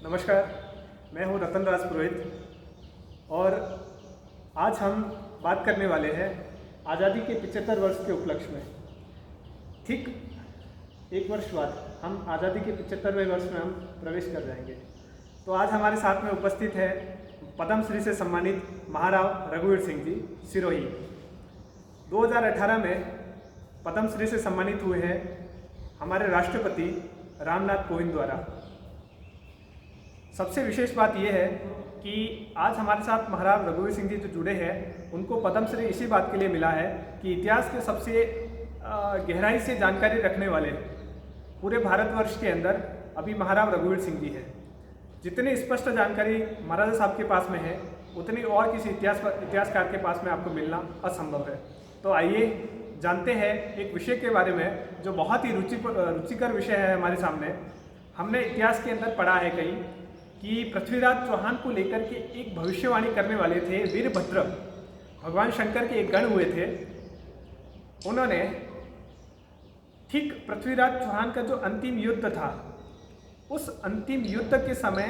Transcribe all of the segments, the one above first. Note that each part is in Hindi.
नमस्कार, मैं हूं रतन राज पुरोहित और आज हम बात करने वाले हैं आज़ादी के 75 वर्ष के उपलक्ष्य में। ठीक एक वर्ष बाद हम आज़ादी के 75वें वर्ष में हम प्रवेश कर जाएंगे। तो आज हमारे साथ में उपस्थित है पद्म श्री से सम्मानित महाराव रघुवीर सिंह जी सिरोही। 2018 में पद्म श्री से सम्मानित हुए हैं हमारे राष्ट्रपति रामनाथ कोविंद द्वारा। सबसे विशेष बात यह है कि आज हमारे साथ महाराज रघुवीर सिंह जी जो जुड़े हैं उनको पद्मश्री इसी बात के लिए मिला है कि इतिहास के सबसे गहराई से जानकारी रखने वाले पूरे भारतवर्ष के अंदर अभी महाराज रघुवीर सिंह जी हैं। जितनी स्पष्ट जानकारी महाराजा साहब के पास में है उतनी और किसी इतिहासकार के पास में आपको मिलना असंभव है। तो आइए जानते हैं एक विषय के बारे में जो बहुत ही रुचिकर विषय है हमारे सामने। हमने इतिहास के अंदर पढ़ा है कहीं कि पृथ्वीराज चौहान को लेकर के एक भविष्यवाणी करने वाले थे वीरभद्र, भगवान शंकर के एक गण हुए थे। उन्होंने ठीक पृथ्वीराज चौहान का जो अंतिम युद्ध था उस अंतिम युद्ध के समय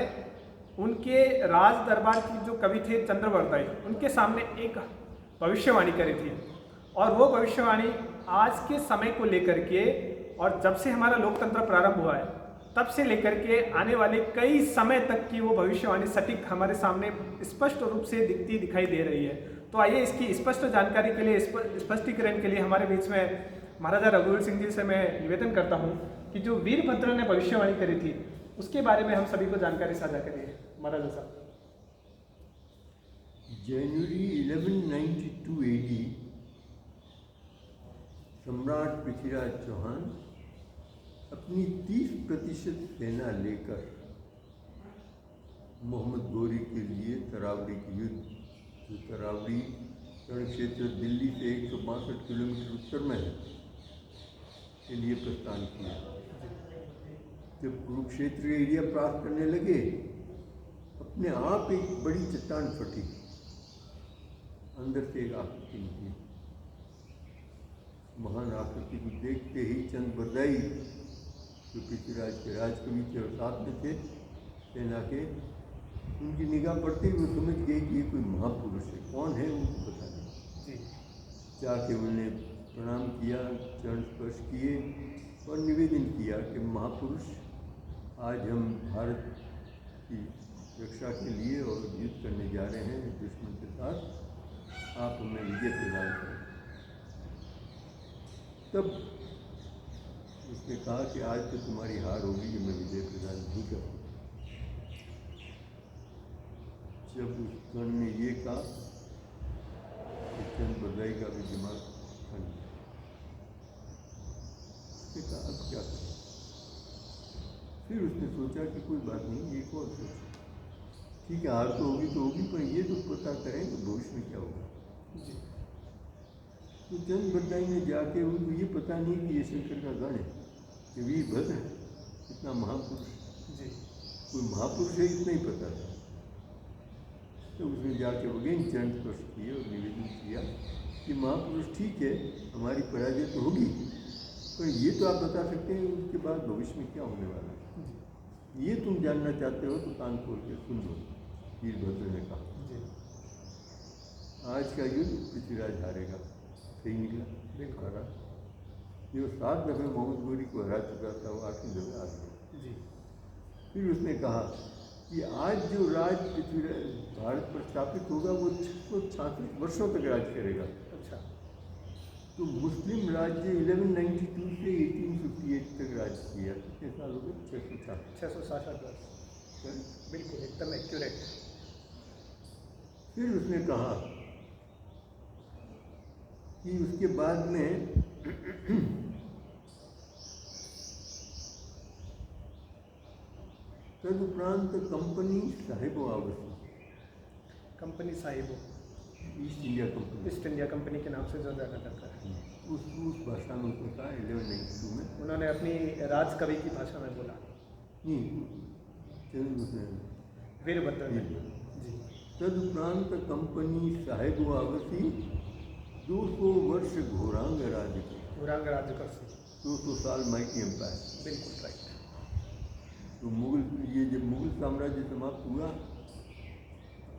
उनके राज दरबार की जो कवि थे चंद्रवर्धय, उनके सामने एक भविष्यवाणी करी थी। और वो भविष्यवाणी आज के समय को लेकर के और जब से हमारा लोकतंत्र प्रारंभ हुआ है तब से लेकर के आने वाले कई समय तक की वो भविष्यवाणी सटीक हमारे सामने स्पष्ट रूप से दिखाई दे रही है। तो आइए इसकी स्पष्ट जानकारी के लिए, स्पष्टीकरण के लिए हमारे बीच में महाराजा रघुवीर सिंह जी से मैं निवेदन करता हूँ कि जो वीरभद्र ने भविष्यवाणी करी थी उसके बारे में हम सभी को जानकारी साझा करिए महाराजा साहब। जनवरी 1192 AD सम्राट पृथ्वीराज चौहान अपनी 30% सेना लेकर मोहम्मद गौरी के लिए तरावड़ी के युद्ध, जो तरावड़ी रण क्षेत्र दिल्ली से 162 किलोमीटर उत्तर में है, के लिए प्रस्थान किया। जब कुरुक्षेत्र एरिया प्राप्त करने लगे अपने आप एक बड़ी चट्टान फटी, अंदर से एक आकृति निकली। महान आकृति को देखते ही चंद्रवर्धय जो पृथ्वीराज के राजकवि थे और साथ में थे सेना के, उनकी निगाह पड़ते ही वो समझ गए कि ये कोई महापुरुष है। कौन है उनको पता नहीं। जाके उन्हें प्रणाम किया, चरण स्पर्श किए और निवेदन किया कि महापुरुष, आज हम भारत की रक्षा के लिए और युद्ध करने जा रहे हैं दुश्मन के साथ, आप हमें विजय प्रदान करें। तब उसने कहा कि आज तो तुम्हारी हार होगी, कि मैं विजय प्रदान नहीं करूँ। जब उस गण ने ये कहा तो चंद्रवर्धय का भी दिमाग ठंड गया। उसने कहा अब क्या करें। फिर उसने सोचा कि कोई बात नहीं, एक और सोचा, ठीक है हार तो होगी, पर ये तो पता करें कि भविष्य में क्या होगा। तो चंद्रवर्धय ने जाके उनको ये पता नहीं कि ये शंकर का गण है, कि वीरभद्र है, इतना महापुरुष जी, कोई महापुरुष है इतना ही पता था। तो उसने जाके अगेन चरण स्पर्श किए और निवेदन किया कि महापुरुष ठीक है, हमारी पराजय तो होगी, पर ये तो आप बता सकते हैं उसके बाद भविष्य में क्या होने वाला है। ये तुम जानना चाहते हो तो कान खोल के सुन लो। वीरभद्र ने कहा आज का युद्ध पृथ्वीराज हारेगा। सही निकला, बिल्कुल हरा। जो 7 दफे मोहम्मद गौरी को हरा चुका था वो 8वीं दफे हार गया। फिर उसने कहा कि आज जो राज पृथ्वीराज भारत पर स्थापित होगा वो 666 वर्षों तक राज करेगा। अच्छा, तो मुस्लिम राज्य 1192 से 1858 तक राज किया। कितने साल हो गए? 666 वर्ष। बिल्कुल एकदम एक्यूरेट। फिर उसने कहा कि उसके बाद में तदुपरांत कंपनी साहिबो आवसी, कंपनी साहिबो ईस्ट इंडिया कंपनी के नाम से जो जाना जाता है, उस भाषा में उसने कहा 1192 में। उन्होंने अपनी राजकवि की भाषा में बोला वीरभद्र जी। तदुपरांत कंपनी साहिबो आवसी 200 वर्ष घोरांग राज्य कर 200 साल माइटी एम्पायर। बिल्कुल राइट। तो ये जब मुगल साम्राज्य समाप्त हुआ,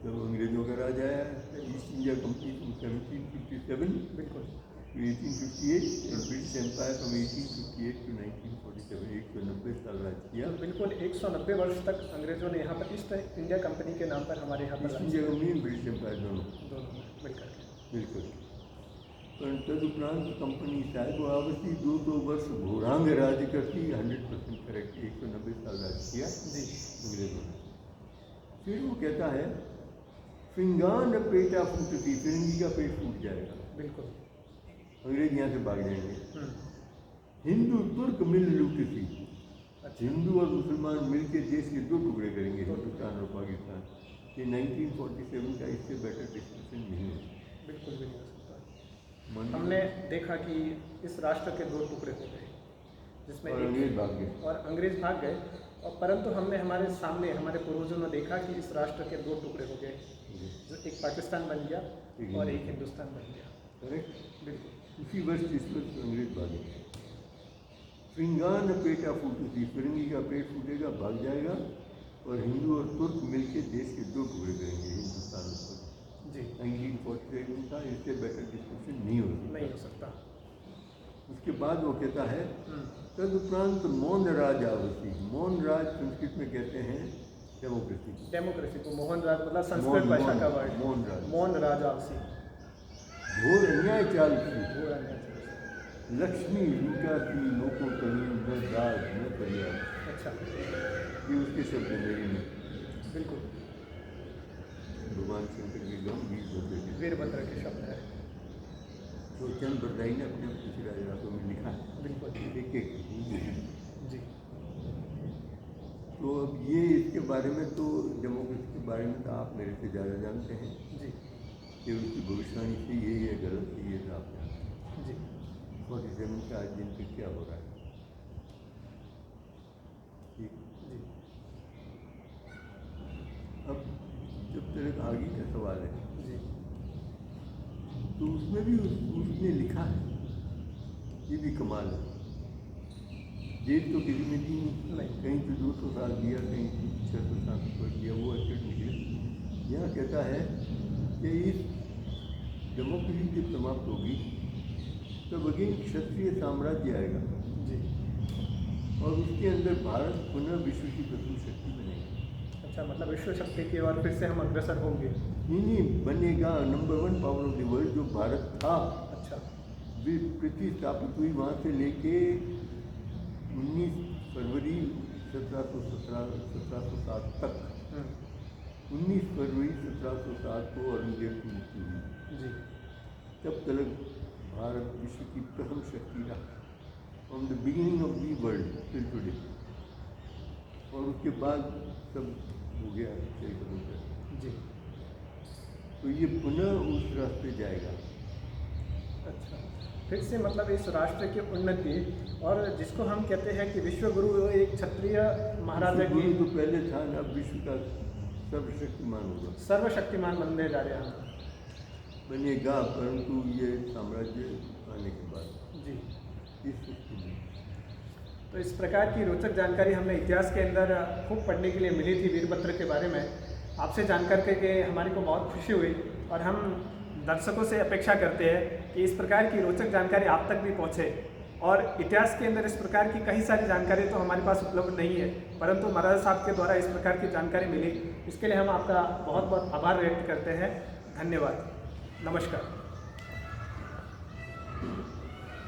जब अंग्रेजों का राज आया ईस्ट इंडिया कंपनी फ्रॉम 1757 बिल्कुल to 1858 and British Empire from 1858 to 1947, 190 साल राज किया। बिल्कुल 190 वर्ष तक अंग्रेजों ने यहाँ पर ईस्ट इंडिया कंपनी के नाम पर हमारे यहाँ पर East India Company British Empire दोनों मिलकर पर तदुपरांत कंपनी साहिब आवती 200 वर्ष घोरांग राज्य करती, 100% करेक्ट, 190 साल राज किया जी अंग्रेजों ने। फिर वो कहता है फिंगान पेटा फूटती, फिरंगी का पेट फूट जाएगा, बिल्कुल अंग्रेज यहाँ से भाग जाएंगे। हिंदू तुर्क मिल लूटती, हिंदू और मुसलमान मिलकर देश के 2 टुकड़े करेंगे, हिंदुस्तान और पाकिस्तान। ये 1947 का इससे बेटर डिस्कशन नहीं है, बिल्कुल भी नहीं हो सकता। हमने देखा कि इस राष्ट्र के 2 टुकड़े हो गए, जिसमें और अंग्रेज भाग गए, और अंग्रेज भाग गए, और परंतु हमने हमारे सामने हमारे पूर्वजों ने देखा कि इस राष्ट्र के 2 टुकड़े हो गए, जो एक पाकिस्तान बन गया और एक हिंदुस्तान बन गया। करेक्ट, बिल्कुल उसी वर्ष जिस वक्त अंग्रेज भागे। फिंगान पेटा फूटती, फिरंगी का पेट फूटेगा, भाग जाएगा, और हिंदू और तुर्क मिलकर देश के 2 टुकड़े करेंगे, हिंदुस्तान और जी 1947 का इससे बेटर डिस्कशन नहीं हो सकता। उसके बाद वो कहता है तदुपरांत मौन राज आवती, मौन राज संस्कृत में कहते हैं डेमोक्रेसी को मोहन राज मतलब संस्कृत भाषा का वर्ड मौन राज आवसी। घोर अन्याय चाल की, लक्ष्मी लूटा की लोको कली न राज न परिवार। अच्छा, ये उसके शब्द है, मेरी नहीं। बिल्कुल भगवान शंकर के गम वीरभद्र के शब्द है, तो चंद बरदाई ने अपने कुछ राजरातों में लिखा है, बिल्कुल एक जी। तो अब ये इसके बारे में तो डेमोक्रेसी के बारे में तो आप मेरे से ज़्यादा जानते हैं जी, कि उसकी भविष्यवाणी से ये गलत है, ये तो आप जानते हैं जी। 47 का आज दिन पे क्या हो रहा है, ठीक। जी अब जब तक आगे का सवाल है जी, तो उसमें भी उसने लिखा है, ये भी कमाल है। डेट तो किसी में दी नहीं, कहीं तो 200 साल दिया, कहीं 600 साल पर दिया, वो अच्छे निकले। यहाँ कहता है कि इस डेमोक्रेसी जब समाप्त होगी तब अगेन क्षत्रिय साम्राज्य आएगा जी, और उसके अंदर भारत पुनः विश्व की प्रथम शक्ति बनेगी। अच्छा, मतलब विश्व शक्ति की ओर फिर से हम अग्रसर होंगे। नहीं बनेगा, number 1 power of the world जो भारत था। अच्छा, वे पृथ्वी स्थापित हुई वहाँ से लेके 19 फरवरी 1707 तक, 19 फरवरी 1707 को औरंगजेब की मृत्यु हुई जी, तब तक भारत विश्व की प्रथम शक्ति रहा, from the beginning of the world till today. और उसके बाद सब हो गया कई कदम तक जी। तो ये पुनः उस रास्ते जाएगा। अच्छा, फिर से मतलब इस राष्ट्र की उन्नति, और जिसको हम कहते हैं कि विश्व गुरु एक क्षत्रिय महाराजा की, गुरु तो पहले था ना, अब विश्व का सर्वशक्तिमान होगा, सर्वशक्तिमान बनने जा रहे हैं बनेगा, परंतु ये साम्राज्य आने के बाद जी। इस स्थिति में तो इस प्रकार की रोचक जानकारी हमें इतिहास के अंदर खूब पढ़ने के लिए मिली थी वीरभद्र के बारे में। आपसे जानकर के हमारी को बहुत खुशी हुई, और हम दर्शकों से अपेक्षा करते हैं कि इस प्रकार की रोचक जानकारी आप तक भी पहुँचे। और इतिहास के अंदर इस प्रकार की कई सारी जानकारी तो हमारे पास उपलब्ध नहीं है, परंतु महाराज साहब के द्वारा इस प्रकार की जानकारी मिली, इसके लिए हम आपका बहुत बहुत आभार व्यक्त करते हैं। धन्यवाद, नमस्कार।